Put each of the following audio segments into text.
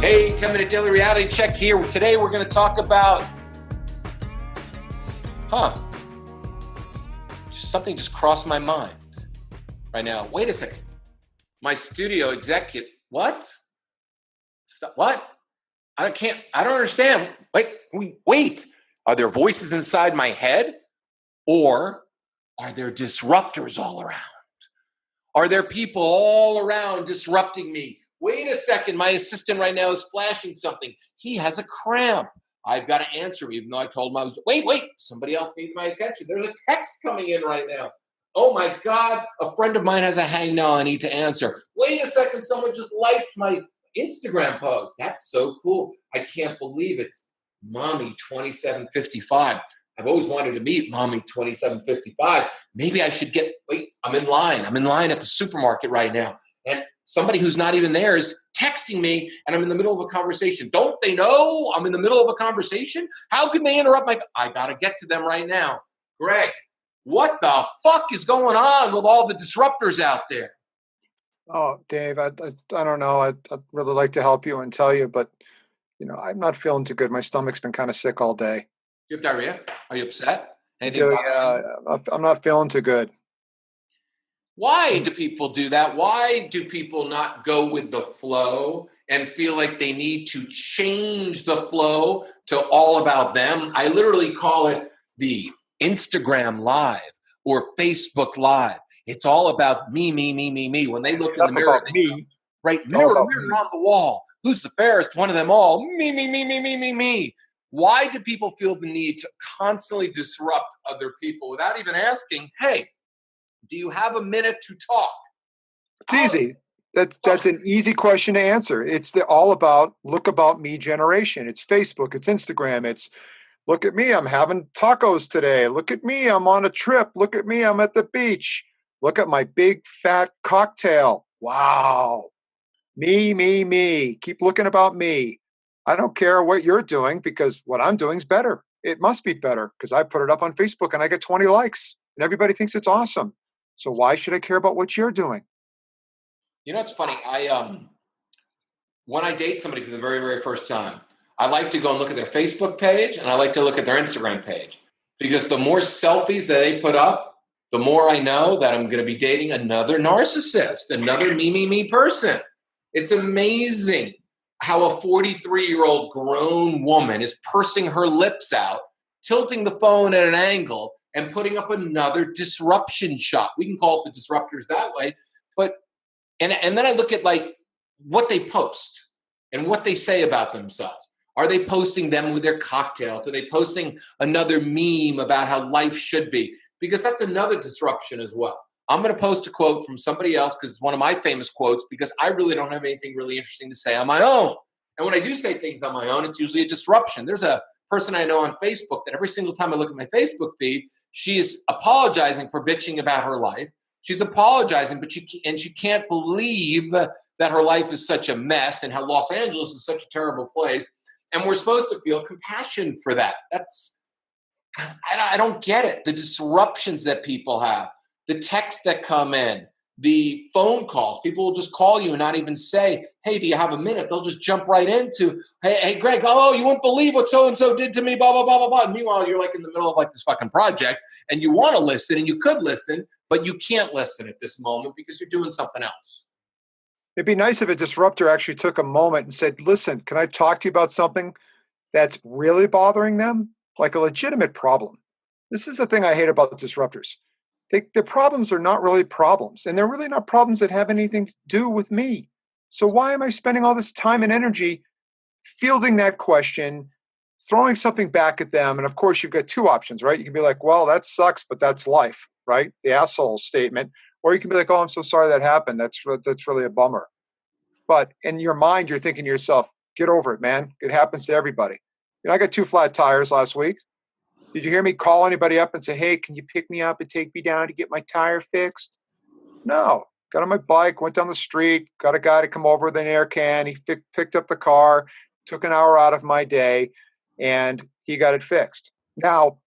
Hey, 10-minute daily reality check here. Today we're going to talk about, something just crossed my mind right now. Wait a second. My studio executive, what? What? I don't understand. Wait. Are there voices inside my head? Or are there disruptors all around? Are there people all around disrupting me? Wait a second, my assistant right now is flashing something. He has a cramp. I've got to answer him, even though I told him I was, wait, somebody else needs my attention. There's a text coming in right now. Oh my God, a friend of mine has a hangnail I need to answer. Wait a second, someone just liked my Instagram post. That's so cool. I can't believe it's Mommy 2755. I've always wanted to meet Mommy 2755. Maybe I should I'm in line. I'm in line at the supermarket right now. And somebody who's not even there is texting me, and I'm in the middle of a conversation. Don't they know I'm in the middle of a conversation? How can they interrupt I got to get to them right now. Greg, what the fuck is going on with all the disruptors out there? Oh, Dave, I don't know. I'd really like to help you and tell you, but, I'm not feeling too good. My stomach's been kind of sick all day. You have diarrhea? Are you upset? I'm not feeling too good. Why do people do that? Why do people not go with the flow and feel like they need to change the flow to all about them? I literally call it the Instagram Live or Facebook Live. It's all about me. When they look in the mirror, mirror on the wall. Who's the fairest? One of them all. Me. Why do people feel the need to constantly disrupt other people without even asking, hey, do you have a minute to talk? It's easy. That's an easy question to answer. It's all about look about me generation. It's Facebook, it's Instagram, it's look at me, I'm having tacos today. Look at me, I'm on a trip. Look at me, I'm at the beach. Look at my big fat cocktail. Wow. Me. Keep looking about me. I don't care what you're doing because what I'm doing is better. It must be better because I put it up on Facebook and I get 20 likes and everybody thinks it's awesome. So why should I care about what you're doing? You know, it's funny. When I date somebody for the very, very first time, I like to go and look at their Facebook page and I like to look at their Instagram page because the more selfies that they put up, the more I know that I'm going to be dating another narcissist, another me person. It's amazing how a 43-year-old grown woman is pursing her lips out, tilting the phone at an angle, and putting up another disruption shot. We can call it the disruptors that way. But and then I look at what they post and what they say about themselves. Are they posting them with their cocktails? Are they posting another meme about how life should be? Because that's another disruption as well. I'm going to post a quote from somebody else because it's one of my famous quotes because I really don't have anything really interesting to say on my own. And when I do say things on my own, it's usually a disruption. There's a person I know on Facebook that every single time I look at my Facebook feed, she is apologizing for bitching about her life. She's apologizing, but she can't believe that her life is such a mess and how Los Angeles is such a terrible place. And we're supposed to feel compassion for that. I don't get it. The disruptions that people have, the texts that come in, the phone calls. People will just call you and not even say, hey, do you have a minute? They'll just jump right into, hey, Greg, you won't believe what so-and-so did to me, blah, blah, blah, blah, blah. And meanwhile, you're in the middle of this fucking project and you want to listen and you could listen, but you can't listen at this moment because you're doing something else. It'd be nice if a disruptor actually took a moment and said, listen, can I talk to you about something that's really bothering them? Like a legitimate problem. This is the thing I hate about disruptors. The problems are not really problems, and they're really not problems that have anything to do with me. So why am I spending all this time and energy fielding that question, throwing something back at them? And of course, you've got two options, right? You can be like, well, that sucks, but that's life, right? The asshole statement. Or you can be like, oh, I'm so sorry that happened. That's really a bummer. But in your mind, you're thinking to yourself, get over it, man. It happens to everybody. I got 2 flat tires last week. Did you hear me call anybody up and say, hey, can you pick me up and take me down to get my tire fixed? No. Got on my bike, went down the street, got a guy to come over with an air can. He picked up the car, took an hour out of my day, and he got it fixed. Now,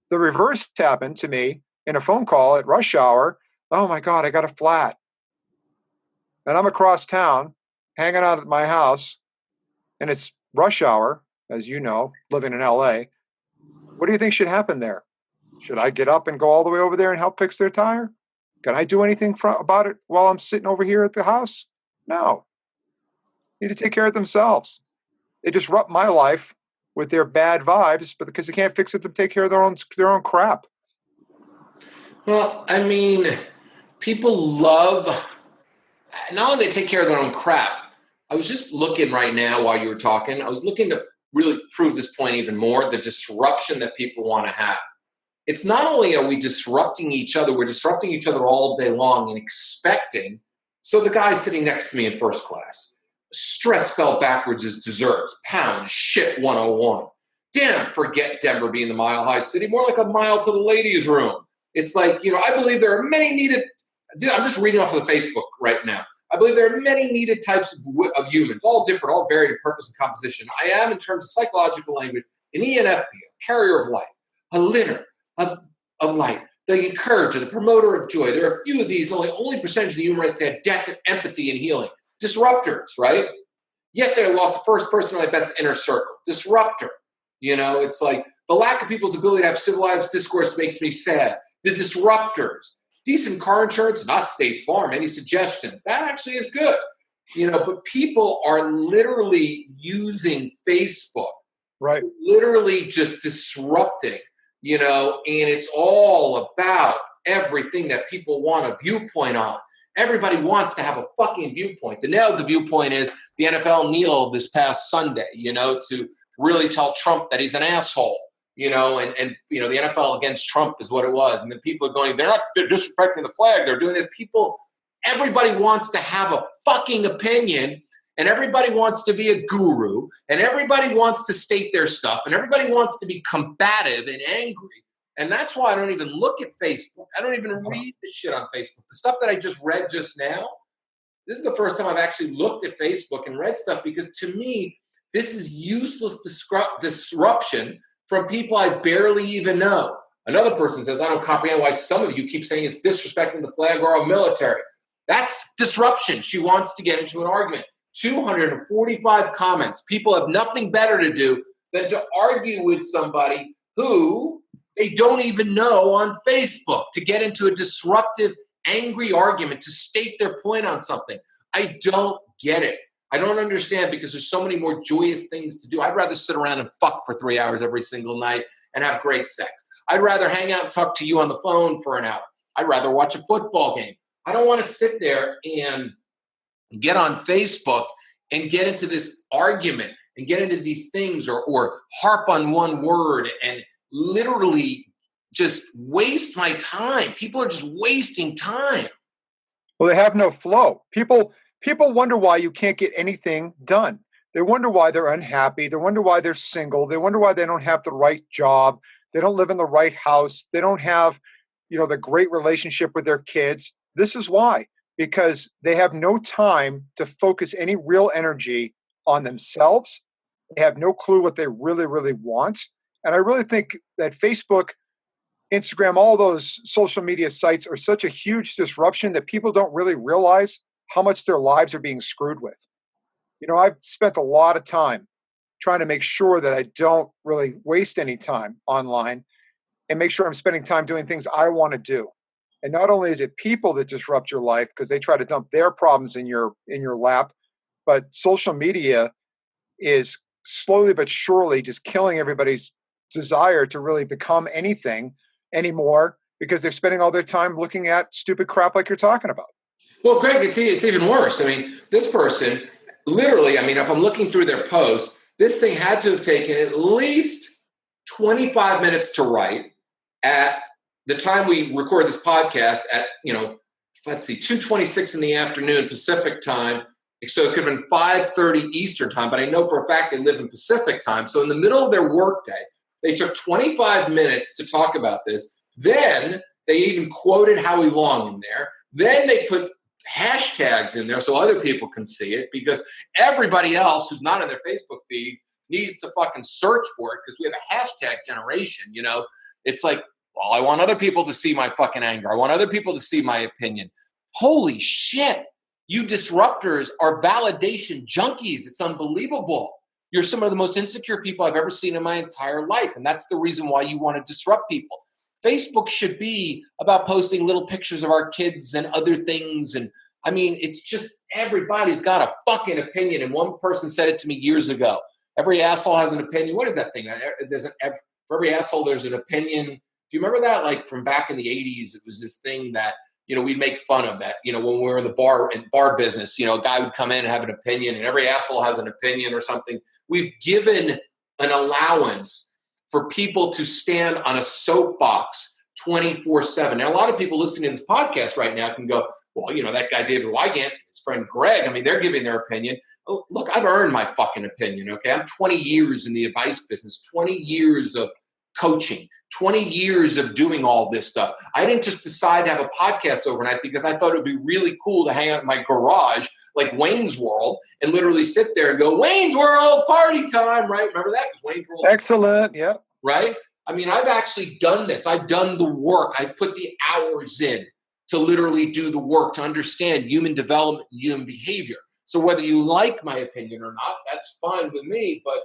the reverse happened to me in a phone call at rush hour. Oh, my God, I got a flat. And I'm across town, hanging out at my house, and it's rush hour, as you know, living in LA, what do you think should happen there? Should I get up and go all the way over there and help fix their tire? Can I do anything about it while I'm sitting over here at the house? No. They need to take care of themselves. They disrupt my life with their bad vibes, but because they can't fix it, they take care of their own crap. Well, I mean, people love, not only they take care of their own crap. I was just looking right now while you were talking, I was looking to really prove this point even more, the disruption that people want to have. It's not only are we disrupting each other, we're disrupting each other all day long and expecting. So the guy sitting next to me in first class, stress spelled backwards is desserts, pound, shit 101. Damn, forget Denver being the mile high city, more like a mile to the ladies' room. It's like, I believe there are many needed, I'm just reading off of the Facebook right now. I believe there are many needed types of humans, all different, all varied in purpose and composition. I am, in terms of psychological language, an ENFP, a carrier of light, a litter of light, the encourager, the promoter of joy. There are a few of these, only percentage of the human race that have depth and empathy and healing. Disruptors, right? Yesterday I lost the first person in my best inner circle. Disruptor. It's like the lack of people's ability to have civilized discourse makes me sad. The disruptors. Decent car insurance, not State Farm. Any suggestions? That actually is good. But people are literally using Facebook. Right. Literally just disrupting, and it's all about everything that people want a viewpoint on. Everybody wants to have a fucking viewpoint. The viewpoint is the NFL kneeled this past Sunday, to really tell Trump that he's an asshole. And the NFL against Trump is what it was. And then people are going, they're disrespecting the flag. They're doing this. Everybody wants to have a fucking opinion, and everybody wants to be a guru, and everybody wants to state their stuff, and everybody wants to be combative and angry. And that's why I don't even look at Facebook. I don't even read the shit on Facebook. The stuff that I just read just now, this is the first time I've actually looked at Facebook and read stuff, because to me, this is useless disruption from people I barely even know. Another person says, I don't comprehend why some of you keep saying it's disrespecting the flag or our military. That's disruption. She wants to get into an argument. 245 comments. People have nothing better to do than to argue with somebody who they don't even know on Facebook, to get into a disruptive, angry argument, to state their point on something. I don't get it. I don't understand, because there's so many more joyous things to do. I'd rather sit around and fuck for 3 hours every single night and have great sex. I'd rather hang out and talk to you on the phone for an hour. I'd rather watch a football game. I don't want to sit there and get on Facebook and get into this argument and get into these things or harp on one word and literally just waste my time. People are just wasting time. Well, they have no flow. People wonder why you can't get anything done. They wonder why they're unhappy. They wonder why they're single. They wonder why they don't have the right job. They don't live in the right house. They don't have, the great relationship with their kids. This is why, because they have no time to focus any real energy on themselves. They have no clue what they really, really want. And I really think that Facebook, Instagram, all those social media sites are such a huge disruption that people don't really realize how much their lives are being screwed with. I've spent a lot of time trying to make sure that I don't really waste any time online and make sure I'm spending time doing things I want to do. And not only is it people that disrupt your life because they try to dump their problems in your lap, but social media is slowly but surely just killing everybody's desire to really become anything anymore, because they're spending all their time looking at stupid crap like you're talking about. Well, Greg, it's even worse. I mean, this person, literally, if I'm looking through their post, this thing had to have taken at least 25 minutes to write. At the time we record this podcast at, 2:26 in the afternoon Pacific time. So it could have been 5:30 Eastern time, but I know for a fact they live in Pacific time. So in the middle of their workday, they took 25 minutes to talk about this. Then they even quoted Howie Long in there. Then they put hashtags in there so other people can see it, because everybody else who's not in their Facebook feed needs to fucking search for it, because we have a hashtag generation. It's like, well, I want other people to see my fucking anger. I want other people to see my opinion. Holy shit. You disruptors are validation junkies. It's unbelievable. You're some of the most insecure people I've ever seen in my entire life. And that's the reason why you want to disrupt people. Facebook should be about posting little pictures of our kids and other things. And I mean, it's just everybody's got a fucking opinion. And one person said it to me years ago. Every asshole has an opinion. What is that thing? For every asshole, there's an opinion. Do you remember that? Like from back in the 80s, it was this thing that, we'd make fun of that, when we were in the bar business, a guy would come in and have an opinion, and every asshole has an opinion or something. We've given an allowance for people to stand on a soapbox 24/7. Now, a lot of people listening to this podcast right now can go, well, that guy David Wygant, his friend Greg, they're giving their opinion. Look, I've earned my fucking opinion, okay? I'm 20 years in the advice business, 20 years of coaching, 20 years of doing all this stuff. I didn't just decide to have a podcast overnight because I thought it would be really cool to hang out in my garage like Wayne's World and literally sit there and go, Wayne's World, party time, right? Remember that? Wayne's World. Excellent, yeah. Right? I've actually done this. I've done the work. I put the hours in to literally do the work, to understand human development and human behavior. So whether you like my opinion or not, that's fine with me, but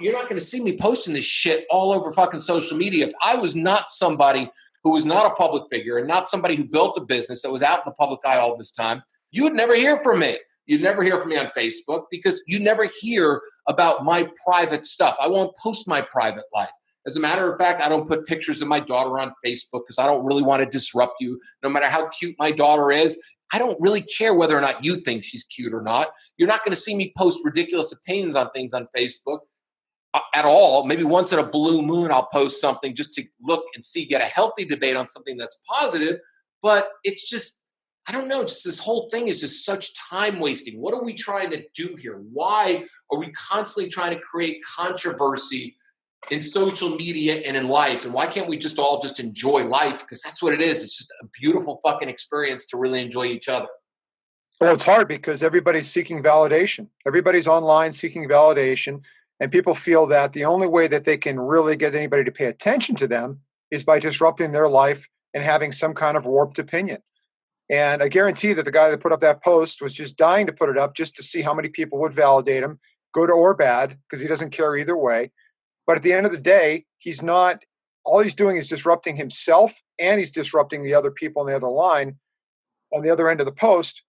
you're not going to see me posting this shit all over fucking social media. If I was not somebody who was not a public figure and not somebody who built a business that was out in the public eye all this time, you would never hear from me. You'd never hear from me on Facebook because you never hear about my private stuff. I won't post my private life. As a matter of fact, I don't put pictures of my daughter on Facebook because I don't really want to disrupt you. No matter how cute my daughter is, I don't really care whether or not you think she's cute or not. You're not going to see me post ridiculous opinions on things on Facebook at all. Maybe once in a blue moon, I'll post something just to look and see, get a healthy debate on something that's positive. But it's just, I don't know, just this whole thing is just such time wasting. What are we trying to do here? Why are we constantly trying to create controversy in social media and in life? And why can't we just all just enjoy life? Because that's what it is. It's just a beautiful fucking experience to really enjoy each other. Well, it's hard because everybody's seeking validation. Everybody's online seeking validation. And people feel that the only way that they can really get anybody to pay attention to them is by disrupting their life and having some kind of warped opinion. And I guarantee that the guy that put up that post was just dying to put it up just to see how many people would validate him, good or bad, because he doesn't care either way. But at the end of the day, all he's doing is disrupting himself, and he's disrupting the other people on the other line, on the other end of the post,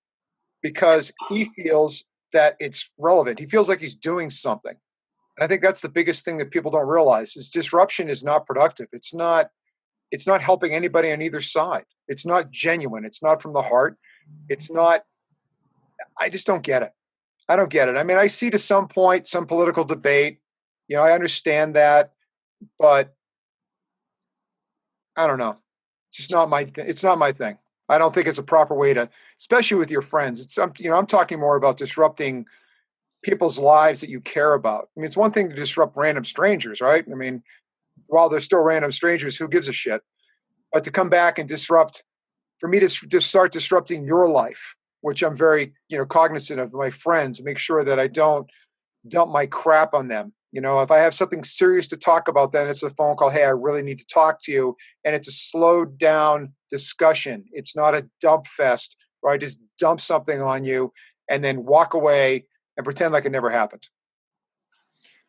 because he feels that it's relevant. He feels like he's doing something. And I think that's the biggest thing that people don't realize is disruption is not productive. It's not helping anybody on either side. It's not genuine. It's not from the heart. I just don't get it. I don't get it. I see to some point, some political debate, I understand that, but I don't know. It's just not it's not my thing. I don't think it's a proper way to, especially with your friends. I'm talking more about disrupting people's lives that you care about. It's one thing to disrupt random strangers, right? While they're still random strangers, who gives a shit? But to come back and disrupt, for me to just start disrupting your life, which I'm very, cognizant of my friends, make sure that I don't dump my crap on them. If I have something serious to talk about, then it's a phone call. Hey, I really need to talk to you. And it's a slowed down discussion. It's not a dump fest where I just dump something on you and then walk away and pretend like it never happened.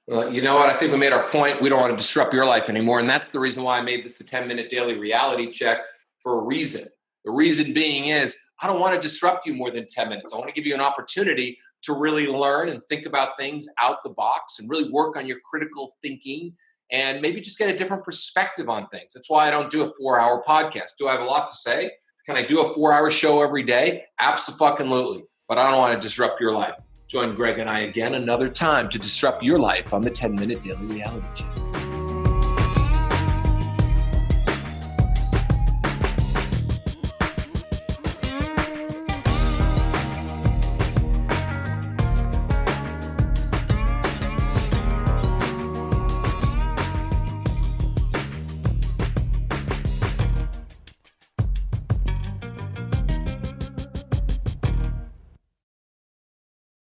Well, you know what? I think we made our point. We don't want to disrupt your life anymore. And that's the reason why I made this a 10-minute daily reality check, for a reason. The reason being is I don't want to disrupt you more than 10 minutes. I want to give you an opportunity to really learn and think about things out the box and really work on your critical thinking and maybe just get a different perspective on things. That's why I don't do a 4-hour podcast. Do I have a lot to say? Can I do a 4-hour show every day? Abso-fucking-lutely. But I don't want to disrupt your life. Join Greg and I again another time to disrupt your life on the 10-Minute Daily Reality Check.